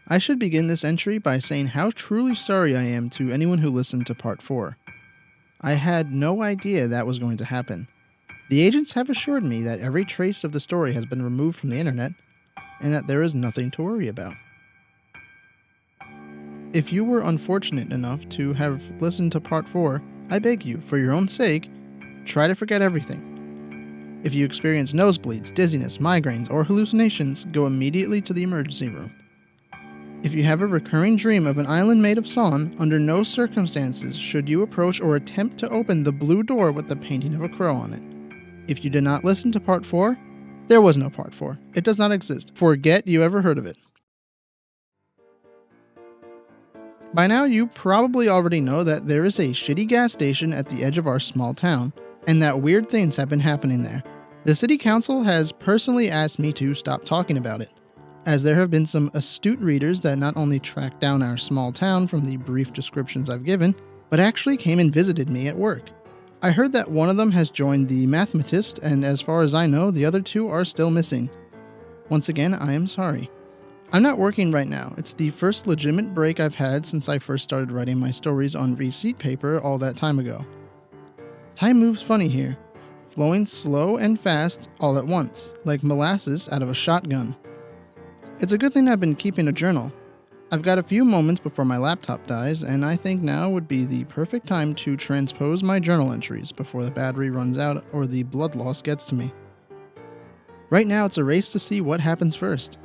I should begin this entry by saying how truly sorry I am to anyone who listened to part 4. I had no idea that was going to happen. The agents have assured me that every trace of the story has been removed from the internet, and that there is nothing to worry about. If you were unfortunate enough to have listened to part 4, I beg you, for your own sake, try to forget everything. If you experience nosebleeds, dizziness, migraines, or hallucinations, go immediately to the emergency room. If you have a recurring dream of an island made of song, under no circumstances should you approach or attempt to open the blue door with the painting of a crow on it. If you did not listen to part 4, there was no part 4. It does not exist. Forget you ever heard of it. By now, you probably already know that there is a shitty gas station at the edge of our small town, and that weird things have been happening there. The city council has personally asked me to stop talking about it, as there have been some astute readers that not only tracked down our small town from the brief descriptions I've given, but actually came and visited me at work. I heard that one of them has joined the mathematist, and as far as I know, the other 2 are still missing. Once again, I am sorry. I'm not working right now. It's the first legitimate break I've had since I first started writing my stories on receipt paper all that time ago. Time moves funny here, flowing slow and fast all at once, like molasses out of a shotgun. It's a good thing I've been keeping a journal. I've got a few moments before my laptop dies, and I think now would be the perfect time to transpose my journal entries before the battery runs out or the blood loss gets to me. Right now it's a race to see what happens first.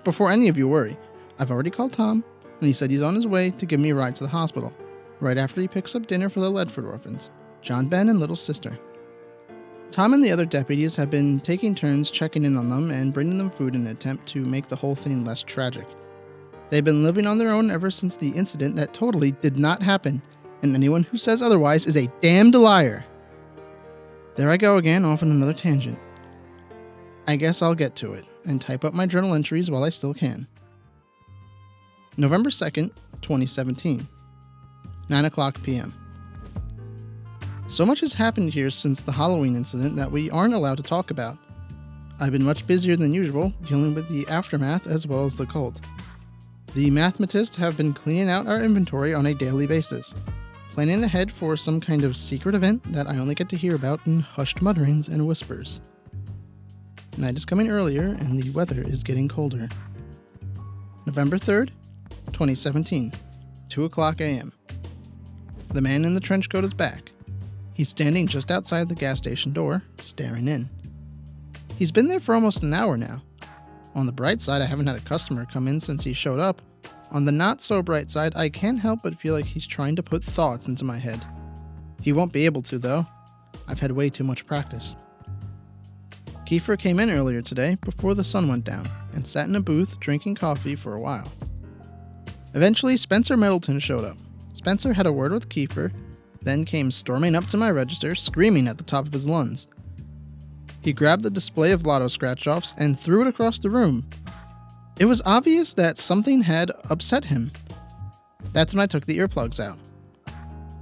Before any of you worry, I've already called Tom, and he said he's on his way to give me a ride to the hospital, right after he picks up dinner for the Ledford orphans, John Ben and little sister. Tom and the other deputies have been taking turns checking in on them and bringing them food in an attempt to make the whole thing less tragic. They've been living on their own ever since the incident that totally did not happen, and anyone who says otherwise is a damned liar. There I go again, off on another tangent. I guess I'll get to it, and type up my journal entries while I still can. November 2nd, 2017, 9:00 p.m. So much has happened here since the Halloween incident that we aren't allowed to talk about. I've been much busier than usual, dealing with the aftermath as well as the cult. The mathematists have been cleaning out our inventory on a daily basis, planning ahead for some kind of secret event that I only get to hear about in hushed mutterings and whispers. Night is coming earlier, and the weather is getting colder. November 3rd, 2017, 2:00 a.m. The man in the trench coat is back. He's standing just outside the gas station door, staring in. He's been there for almost an hour now. On the bright side, I haven't had a customer come in since he showed up. On the not so bright side, I can't help but feel like he's trying to put thoughts into my head. He won't be able to, though. I've had way too much practice. Kiefer came in earlier today, before the sun went down, and sat in a booth drinking coffee for a while. Eventually, Spencer Middleton showed up. Spencer had a word with Kiefer, then came storming up to my register, screaming at the top of his lungs. He grabbed the display of lotto scratch-offs and threw it across the room. It was obvious that something had upset him. That's when I took the earplugs out.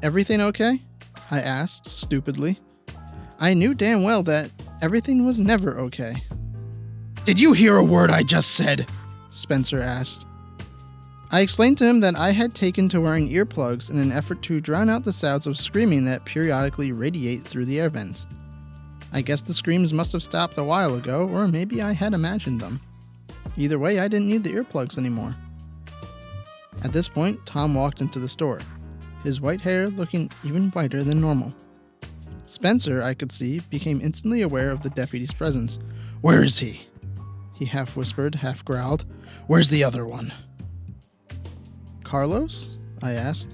"Everything okay?" I asked, stupidly. I knew damn well that everything was never okay. "Did you hear a word I just said?" Spencer asked. I explained to him that I had taken to wearing earplugs in an effort to drown out the sounds of screaming that periodically radiate through the air vents. I guess the screams must have stopped a while ago, or maybe I had imagined them. Either way, I didn't need the earplugs anymore. At this point, Tom walked into the store, his white hair looking even whiter than normal. Spencer, I could see, became instantly aware of the deputy's presence. "Where is he?" he half whispered, half growled. "Where's the other one?" "Carlos?" I asked.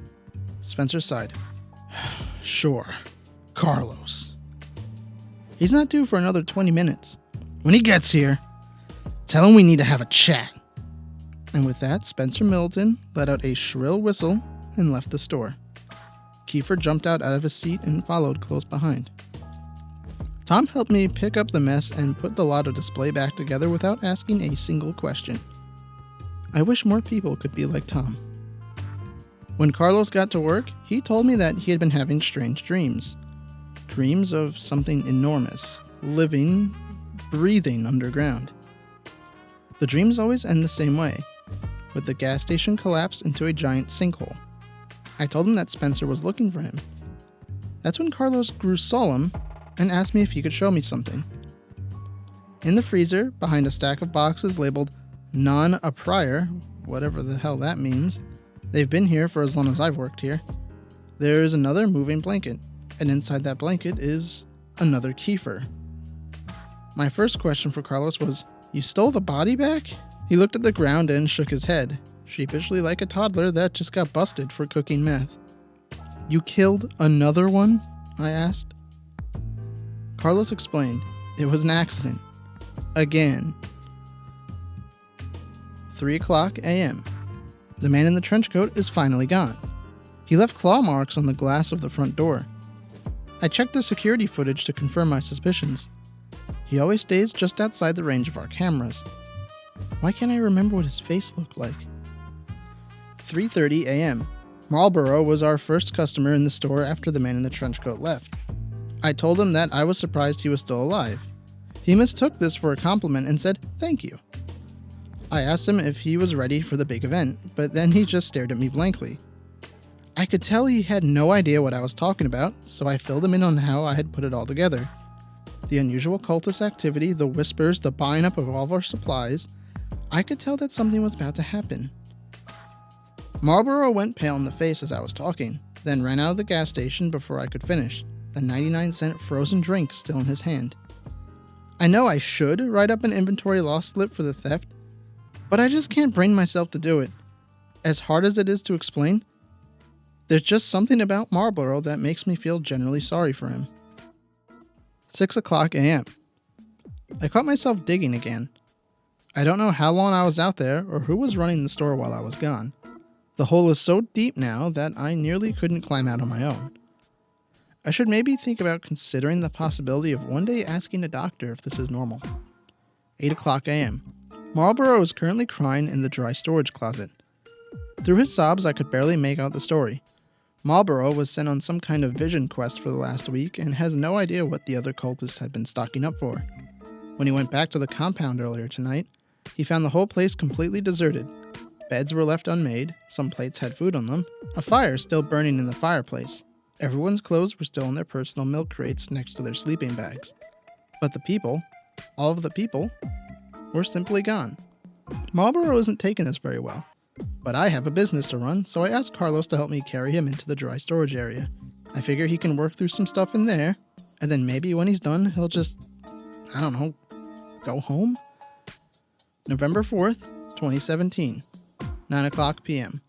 Spencer sighed. "Sure, Carlos. He's not due for another 20 minutes. When he gets here, tell him we need to have a chat." And with that, Spencer Middleton let out a shrill whistle and left the store. Kiefer jumped out of his seat and followed close behind. Tom helped me pick up the mess and put the lotto display back together without asking a single question. I wish more people could be like Tom. When Carlos got to work, he told me that he had been having strange dreams. Dreams of something enormous, living, breathing underground. The dreams always end the same way. with the gas station collapsed into a giant sinkhole. I told him that Spencer was looking for him. That's when Carlos grew solemn and asked me if he could show me something. In the freezer, behind a stack of boxes labeled non a prior, whatever the hell that means, they've been here for as long as I've worked here, there is another moving blanket, and inside that blanket is another Kiefer. My first question for Carlos was, "You stole the body back?" He looked at the ground and shook his head, sheepishly like a toddler that just got busted for cooking meth. "You killed another one?" I asked. Carlos explained, "It was an accident. Again." 3:00 a.m. The man in the trench coat is finally gone. He left claw marks on the glass of the front door. I checked the security footage to confirm my suspicions. He always stays just outside the range of our cameras. Why can't I remember what his face looked like? 3:30 a.m. Marlboro was our first customer in the store after the man in the trench coat left. I told him that I was surprised he was still alive. He mistook this for a compliment and said, "Thank you." I asked him if he was ready for the big event, but then he just stared at me blankly. I could tell he had no idea what I was talking about, so I filled him in on how I had put it all together. The unusual cultist activity, the whispers, the buying up of all of our supplies. I could tell that something was about to happen. Marlboro went pale in the face as I was talking, then ran out of the gas station before I could finish, the 99-cent frozen drink still in his hand. I know I should write up an inventory loss slip for the theft, but I just can't bring myself to do it. As hard as it is to explain, there's just something about Marlboro that makes me feel generally sorry for him. 6:00 a.m. I caught myself digging again. I don't know how long I was out there or who was running the store while I was gone. The hole is so deep now that I nearly couldn't climb out on my own. I should maybe think about considering the possibility of one day asking a doctor if this is normal. 8:00 a.m. Marlboro is currently crying in the dry storage closet. Through his sobs, I could barely make out the story. Marlboro was sent on some kind of vision quest for the last week and has no idea what the other cultists had been stocking up for. When he went back to the compound earlier tonight, he found the whole place completely deserted. Beds were left unmade, some plates had food on them, a fire still burning in the fireplace. Everyone's clothes were still in their personal milk crates next to their sleeping bags. But the people, all of the people, were simply gone. Marlboro isn't taking this very well. But I have a business to run, so I asked Carlos to help me carry him into the dry storage area. I figure he can work through some stuff in there, and then maybe when he's done, he'll just, I don't know, go home? November 4th, 2017, 9:00 p.m.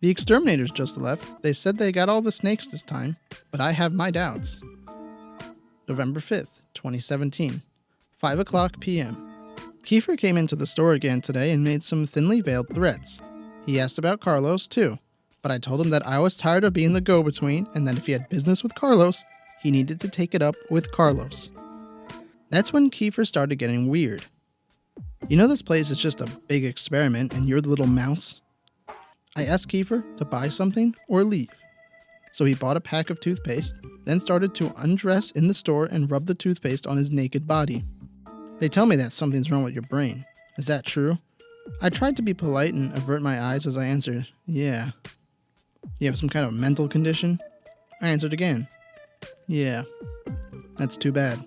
The exterminators just left. They said they got all the snakes this time, but I have my doubts. November 5th, 2017, 5:00 p.m. Kiefer came into the store again today and made some thinly veiled threats. He asked about Carlos, too, but I told him that I was tired of being the go-between and that if he had business with Carlos, he needed to take it up with Carlos. That's when Kiefer started getting weird. You know this place is just a big experiment and you're the little mouse? I asked Kiefer to buy something or leave. So he bought a pack of toothpaste, then started to undress in the store and rub the toothpaste on his naked body. They tell me that something's wrong with your brain. Is that true? I tried to be polite and avert my eyes as I answered, "Yeah." "You have some kind of mental condition?" I answered again, "Yeah." "That's too bad."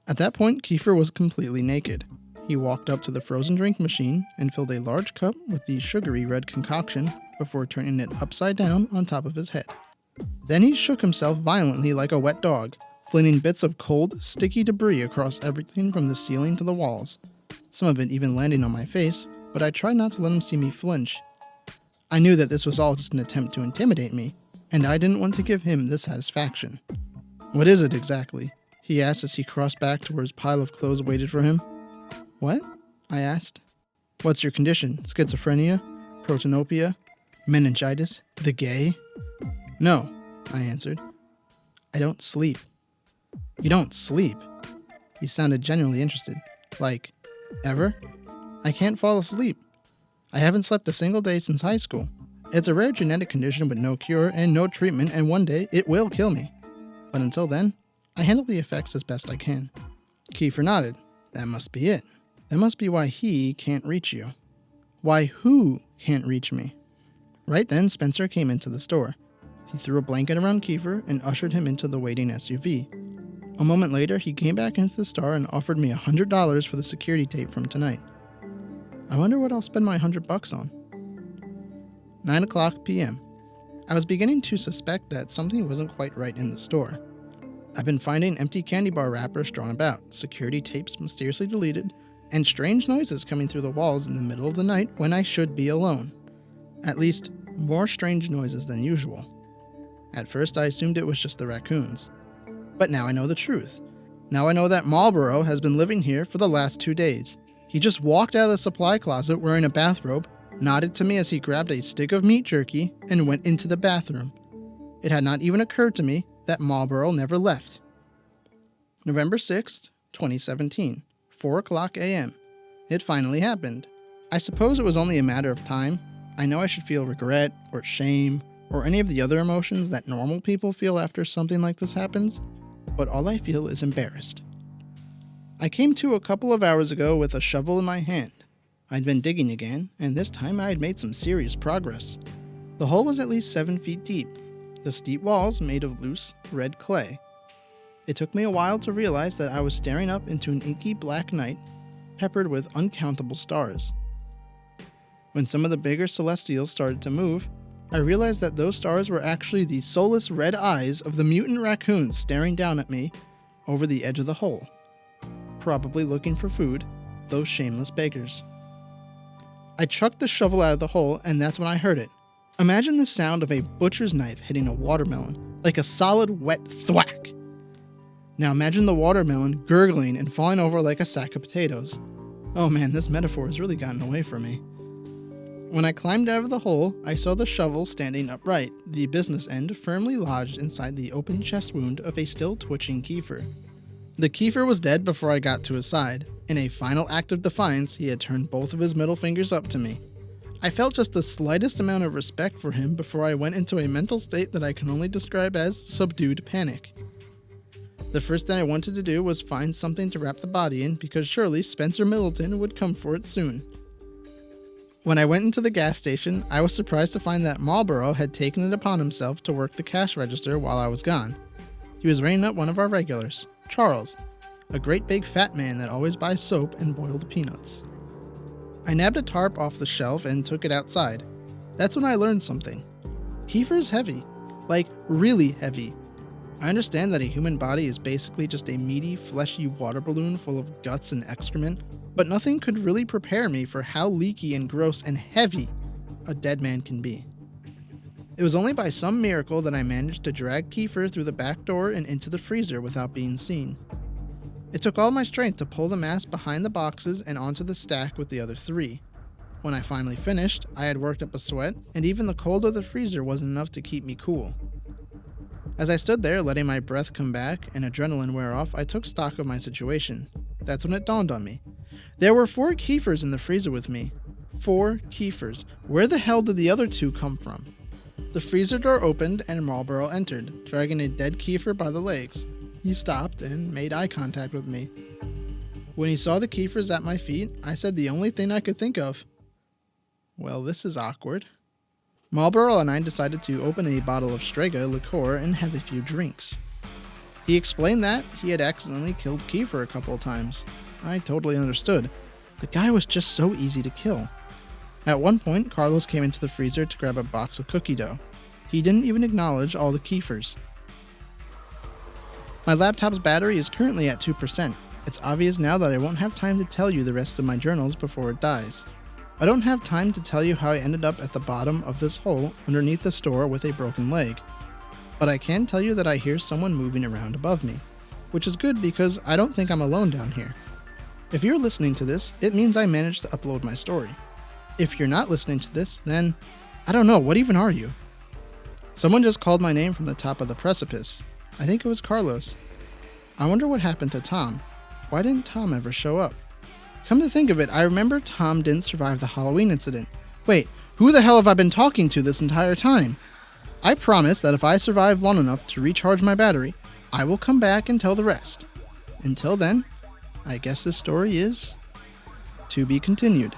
At that point, Kiefer was completely naked. He walked up to the frozen drink machine and filled a large cup with the sugary red concoction before turning it upside down on top of his head. Then he shook himself violently like a wet dog, flinging bits of cold, sticky debris across everything from the ceiling to the walls, some of it even landing on my face, but I tried not to let him see me flinch. I knew that this was all just an attempt to intimidate me, and I didn't want to give him the satisfaction. "What is it exactly?" he asked as he crossed back to where his pile of clothes waited for him. "What?" I asked. "What's your condition? Schizophrenia? Protonopia? Meningitis? The gay?" "No," I answered. "I don't sleep." "You don't sleep?" He sounded genuinely interested. "Like, ever?" "I can't fall asleep. I haven't slept a single day since high school. It's a rare genetic condition with no cure and no treatment, and one day it will kill me. But until then, I handle the effects as best I can." Kiefer nodded. "That must be it. That must be why he can't reach you." Why, who can't reach me? Right then, Spencer came into the store. He threw a blanket around Kiefer and ushered him into the waiting SUV. A moment later, he came back into the store and offered me $100 for the security tape from tonight. I wonder what I'll spend my $100 on. 9 o'clock p.m. I was beginning to suspect that something wasn't quite right in the store. I've been finding empty candy bar wrappers strewn about, security tapes mysteriously deleted, and strange noises coming through the walls in the middle of the night when I should be alone. At least, more strange noises than usual. At first, I assumed it was just the raccoons. But now I know the truth. Now I know that Marlboro has been living here for the last 2 days. He just walked out of the supply closet wearing a bathrobe, nodded to me as he grabbed a stick of meat jerky, and went into the bathroom. It had not even occurred to me that Marlboro never left. November 6th, 2017, 4 o'clock a.m. It finally happened. I suppose it was only a matter of time. I know I should feel regret, or shame, or any of the other emotions that normal people feel after something like this happens, but all I feel is embarrassed. I came to a couple of hours ago with a shovel in my hand. I'd been digging again, and this time I had made some serious progress. The hole was at least 7 feet deep, the steep walls made of loose, red clay. It took me a while to realize that I was staring up into an inky black night, peppered with uncountable stars. When some of the bigger celestials started to move, I realized that those stars were actually the soulless red eyes of the mutant raccoons staring down at me over the edge of the hole. Probably looking for food, those shameless beggars. I chucked the shovel out of the hole, and that's when I heard it. Imagine the sound of a butcher's knife hitting a watermelon, like a solid wet thwack. Now imagine the watermelon gurgling and falling over like a sack of potatoes. Oh man, this metaphor has really gotten away from me. When I climbed out of the hole, I saw the shovel standing upright, the business end firmly lodged inside the open chest wound of a still twitching Kiefer. The Kiefer was dead before I got to his side. In a final act of defiance, he had turned both of his middle fingers up to me. I felt just the slightest amount of respect for him before I went into a mental state that I can only describe as subdued panic. The first thing I wanted to do was find something to wrap the body in because surely Spencer Middleton would come for it soon. When I went into the gas station, I was surprised to find that Marlboro had taken it upon himself to work the cash register while I was gone. He was reining up one of our regulars, Charles, a great big fat man that always buys soap and boiled peanuts. I nabbed a tarp off the shelf and took it outside. That's when I learned something. Kiefer's heavy. Like, really heavy. I understand that a human body is basically just a meaty, fleshy water balloon full of guts and excrement, but nothing could really prepare me for how leaky and gross and heavy a dead man can be. It was only by some miracle that I managed to drag Kiefer through the back door and into the freezer without being seen. It took all my strength to pull the mass behind the boxes and onto the stack with the other 3. When I finally finished, I had worked up a sweat, and even the cold of the freezer wasn't enough to keep me cool. As I stood there letting my breath come back and adrenaline wear off, I took stock of my situation. That's when it dawned on me. There were 4 Kiefers in the freezer with me. 4 Kiefers. Where the hell did the other 2 come from? The freezer door opened and Marlboro entered, dragging a dead Kiefer by the legs. He stopped and made eye contact with me. When he saw the Kiefers at my feet, I said the only thing I could think of. Well, this is awkward. Marlboro and I decided to open a bottle of Strega liqueur and have a few drinks. He explained that he had accidentally killed Kiefer a couple of times. I totally understood. The guy was just so easy to kill. At one point, Carlos came into the freezer to grab a box of cookie dough. He didn't even acknowledge all the Kiefers. My laptop's battery is currently at 2%. It's obvious now that I won't have time to tell you the rest of my journals before it dies. I don't have time to tell you how I ended up at the bottom of this hole underneath the store with a broken leg. But I can tell you that I hear someone moving around above me, which is good because I don't think I'm alone down here. If you're listening to this, it means I managed to upload my story. If you're not listening to this, then I don't know, what even are you? Someone just called my name from the top of the precipice. I think it was Carlos. I wonder what happened to Tom. Why didn't Tom ever show up? Come to think of it, I remember Tom didn't survive the Halloween incident. Wait, who the hell have I been talking to this entire time? I promise that if I survive long enough to recharge my battery, I will come back and tell the rest. Until then, I guess this story is to be continued.